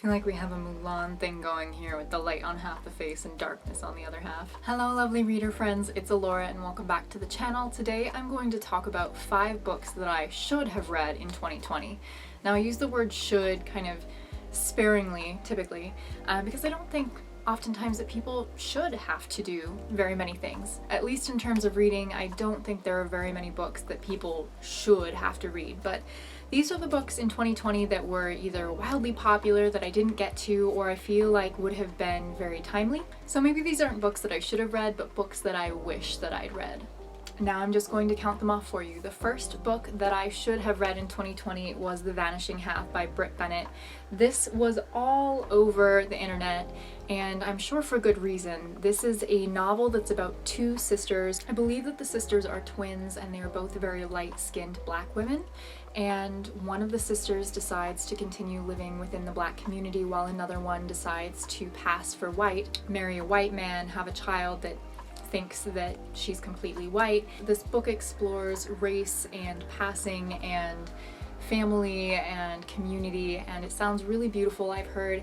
I feel like we have a Mulan thing going here with the light on half the face and darkness on the other half. Hello lovely reader friends, it's Alora and welcome back to the channel. Today I'm going to talk about 5 books that I should have read in 2020. Now I use the word should kind of sparingly, typically, because I don't think oftentimes that people should have to do very many things. At least in terms of reading, I don't think there are very many books that people should have to read, but these are the books in 2020 that were either wildly popular that I didn't get to or I feel like would have been very timely. So maybe these aren't books that I should have read, but books that I wish that I'd read. Now I'm just going to count them off for you. The first book that I should have read in 2020 was The Vanishing Half by Brit Bennett. This was all over the internet, and I'm sure for good reason. This is a novel that's about 2 sisters. I believe that the sisters are twins and they are both very light-skinned black women, and one of the sisters decides to continue living within the black community while another one decides to pass for white, marry a white man, have a child that thinks that she's completely white. This book explores race and passing and family and community, and it sounds really beautiful. I've heard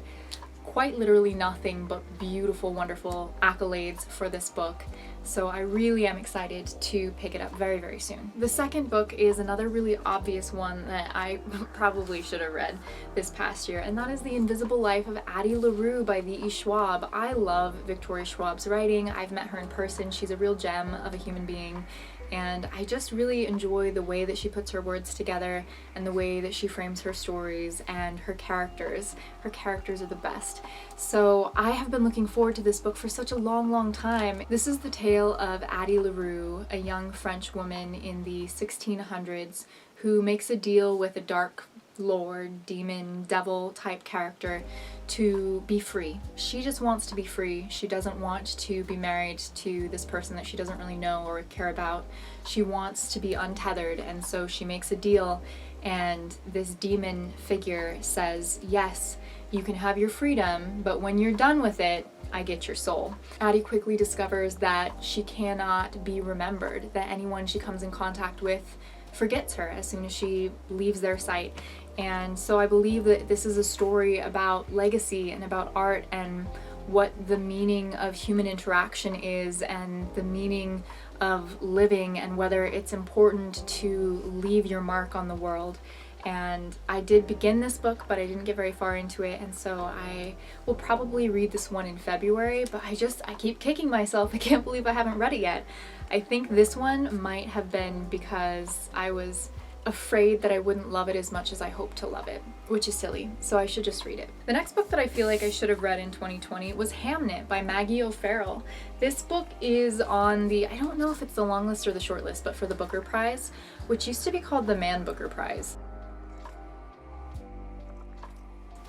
quite literally nothing but beautiful, wonderful accolades for this book, so I really am excited to pick it up very, very soon. The second book is another really obvious one that I probably should have read this past year, and that is The Invisible Life of Addie LaRue by V.E. Schwab. I love Victoria Schwab's writing. I've met her in person. She's a real gem of a human being, and I just really enjoy the way that she puts her words together and the way that she frames her stories and her characters. Her characters are the best. So I have been looking forward to this book for such a long, long time. This is the tale of Addie LaRue, a young French woman in the 1600s who makes a deal with a dark lord, demon, devil type character to be free. She just wants to be free. She doesn't want to be married to this person that she doesn't really know or care about. She wants to be untethered, and so she makes a deal, and this demon figure says, yes, you can have your freedom, but when you're done with it, I get your soul. Addie quickly discovers that she cannot be remembered, that anyone she comes in contact with forgets her as soon as she leaves their sight. And so I believe that this is a story about legacy and about art and what the meaning of human interaction is and the meaning of living and whether it's important to leave your mark on the world. And I did begin this book, but I didn't get very far into it, and so I will probably read this one in February, but I keep kicking myself. I can't believe I haven't read it yet. I think this one might have been because I was afraid that I wouldn't love it as much as I hoped to love it, which is silly, so I should just read it. The next book that I feel like I should have read in 2020 was Hamlet by Maggie O'Farrell. This book is on the, I don't know if it's the long list or the short list, but for the Booker Prize, which used to be called the Man Booker Prize.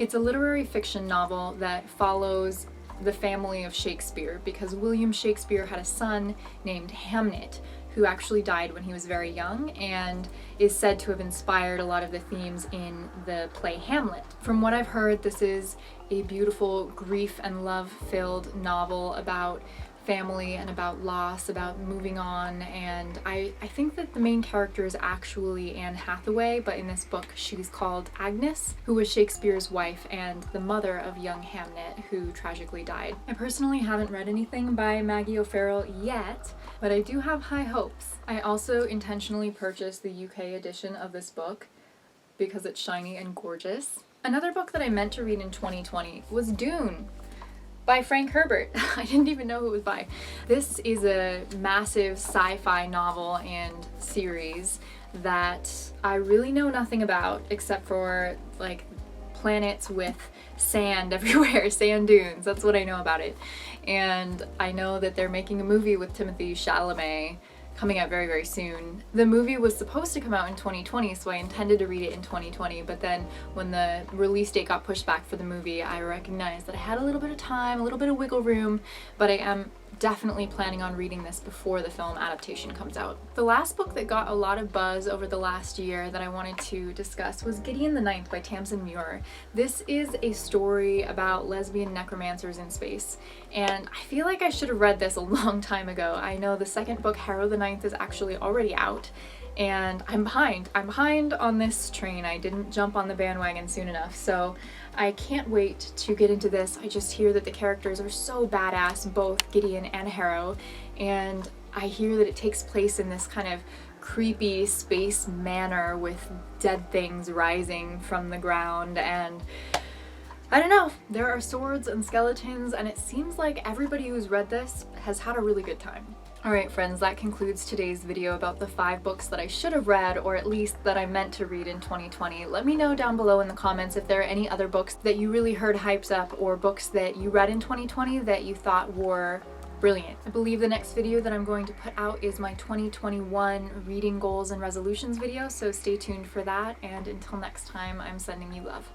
It's a literary fiction novel that follows the family of Shakespeare because William Shakespeare had a son named Hamlet who actually died when he was very young and is said to have inspired a lot of the themes in the play Hamlet. From what I've heard, this is a beautiful grief and love-filled novel about family and about loss, about moving on, and I think that the main character is actually Anne Hathaway, but in this book she's called Agnes, who was Shakespeare's wife and the mother of young Hamlet, who tragically died. I personally haven't read anything by Maggie O'Farrell yet, but I do have high hopes. I also intentionally purchased the UK edition of this book because it's shiny and gorgeous. Another book that I meant to read in 2020 was Dune by Frank Herbert. I didn't even know who it was by. This is a massive sci-fi novel and series that I really know nothing about except for like planets with sand everywhere, sand dunes. That's what I know about it. And I know that they're making a movie with Timothée Chalamet coming out very, very soon. The movie was supposed to come out in 2020, so I intended to read it in 2020, but then when the release date got pushed back for the movie, I recognized that I had a little bit of time, a little bit of wiggle room, but I am definitely planning on reading this before the film adaptation comes out. The last book that got a lot of buzz over the last year that I wanted to discuss was Gideon I by Tamsin Muir. This is a story about lesbian necromancers in space, and I feel like I should have read this a long time ago. I know the second book, Harrow the Ninth, is actually already out, and I'm behind on this train. I didn't jump on the bandwagon soon enough, so I can't wait to get into this. I just hear that the characters are so badass, both Gideon and Harrow, and I hear that it takes place in this kind of creepy space manor with dead things rising from the ground, and I don't know, there are swords and skeletons, and it seems like everybody who's read this has had a really good time. Alright friends, that concludes today's video about the 5 books that I should have read, or at least that I meant to read in 2020. Let me know down below in the comments if there are any other books that you really heard hyped up, or books that you read in 2020 that you thought were brilliant. I believe the next video that I'm going to put out is my 2021 reading goals and resolutions video, so stay tuned for that, and until next time, I'm sending you love.